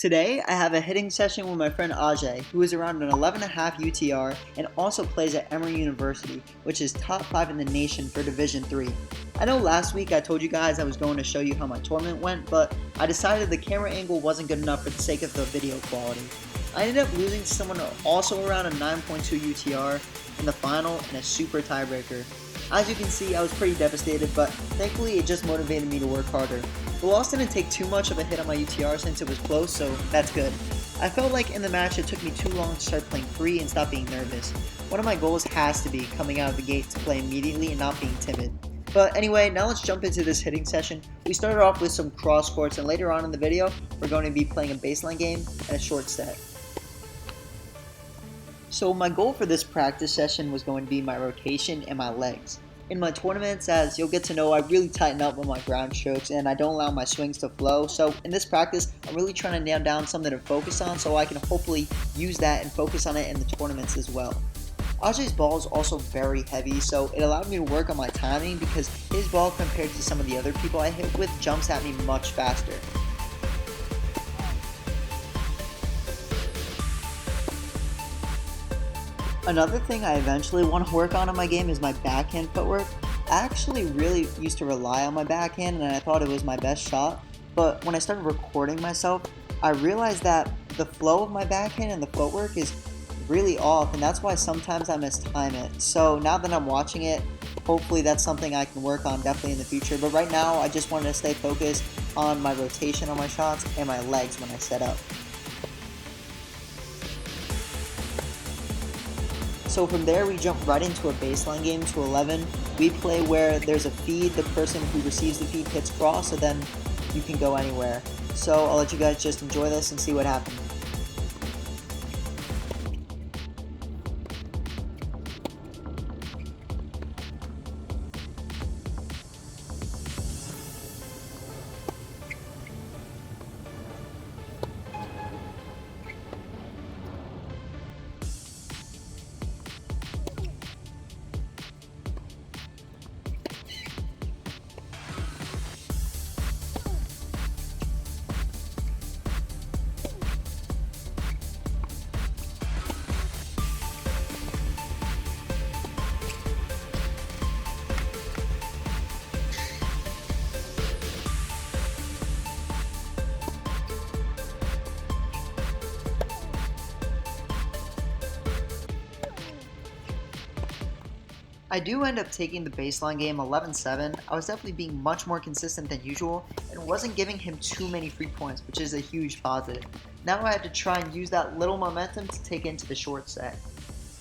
Today, I have a hitting session with my friend Ajay, who is around an 11.5 UTR and also plays at Emory University, which is top 5 in the nation for Division III. I know last week I told you guys I was going to show you how my tournament went, but I decided the camera angle wasn't good enough for the sake of the video quality. I ended up losing to someone also around a 9.2 UTR in the final in a super tiebreaker. As you can see, I was pretty devastated, but thankfully it just motivated me to work harder. The loss didn't take too much of a hit on my UTR since it was close, so that's good. I felt like in the match it took me too long to start playing free and stop being nervous. One of my goals has to be coming out of the gate to play immediately and not being timid. But anyway, now let's jump into this hitting session. We started off with some cross courts, and later on in the video, we're going to be playing a baseline game and a short set. So my goal for this practice session was going to be my rotation and my legs. In my tournaments, as you'll get to know, I really tighten up on my ground strokes and I don't allow my swings to flow. So in this practice, I'm really trying to nail down something to focus on so I can hopefully use that and focus on it in the tournaments as well. Ajay's ball is also very heavy, so it allowed me to work on my timing because his ball compared to some of the other people I hit with jumps at me much faster. Another thing I eventually want to work on in my game is my backhand footwork. I actually really used to rely on my backhand and I thought it was my best shot, but when I started recording myself, I realized that the flow of my backhand and the footwork is really off, and that's why sometimes I mistime it. So now that I'm watching it, hopefully that's something I can work on definitely in the future, but right now I just wanted to stay focused on my rotation on my shots and my legs when I set up. So from there, we jump right into a baseline game to 11. We play where there's a feed, the person who receives the feed hits cross, so then you can go anywhere. So I'll let you guys just enjoy this and see what happens. I do end up taking the baseline game 11-7. I was definitely being much more consistent than usual and wasn't giving him too many free points, which is a huge positive. Now I had to try and use that little momentum to take into the short set.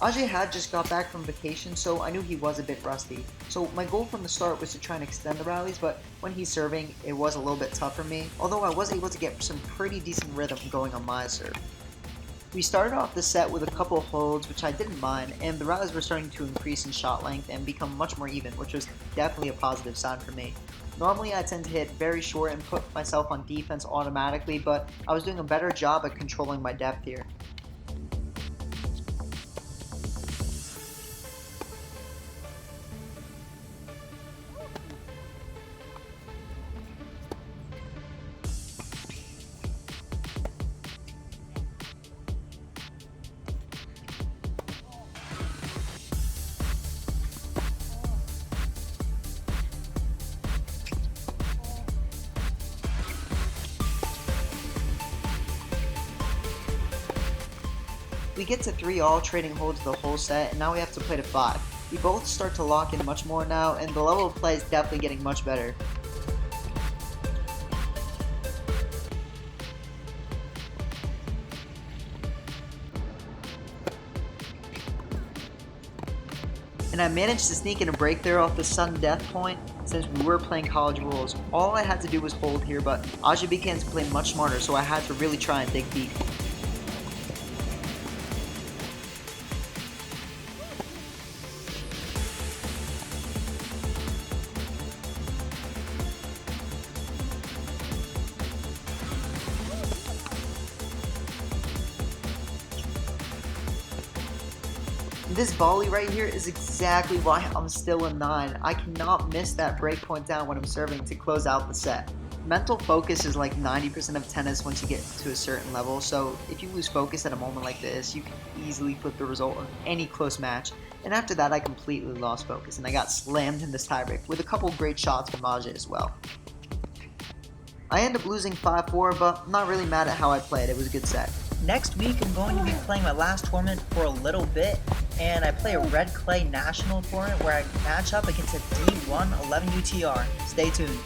Ajay had just got back from vacation, so I knew he was a bit rusty. So my goal from the start was to try and extend the rallies, but when he's serving, it was a little bit tough for me, although I was able to get some pretty decent rhythm going on my serve. We started off the set with a couple of holds, which I didn't mind, and the rallies were starting to increase in shot length and become much more even, which was definitely a positive sign for me. Normally I tend to hit very short and put myself on defense automatically, but I was doing a better job at controlling my depth here. We get to 3-all, trading holds the whole set, and now we have to play to 5. We both start to lock in much more now, and the level of play is definitely getting much better. And I managed to sneak in a break there off the sudden death point since we were playing college rules. All I had to do was hold here, but Ajay began to play much smarter, so I had to really try and dig deep. This volley right here is exactly why I'm still a 9. I cannot miss that break point down when I'm serving to close out the set. Mental focus is like 90% of tennis once you get to a certain level, so if you lose focus at a moment like this, you can easily flip the result of any close match. And after that, I completely lost focus, and I got slammed in this tiebreak with a couple great shots from Ajay as well. I ended up losing 5-4, but I'm not really mad at how I played. It was a good set. Next week, I'm going to be playing my last tournament for a little bit, and I play a red clay national tournament where I match up against a D1 11 UTR. Stay tuned.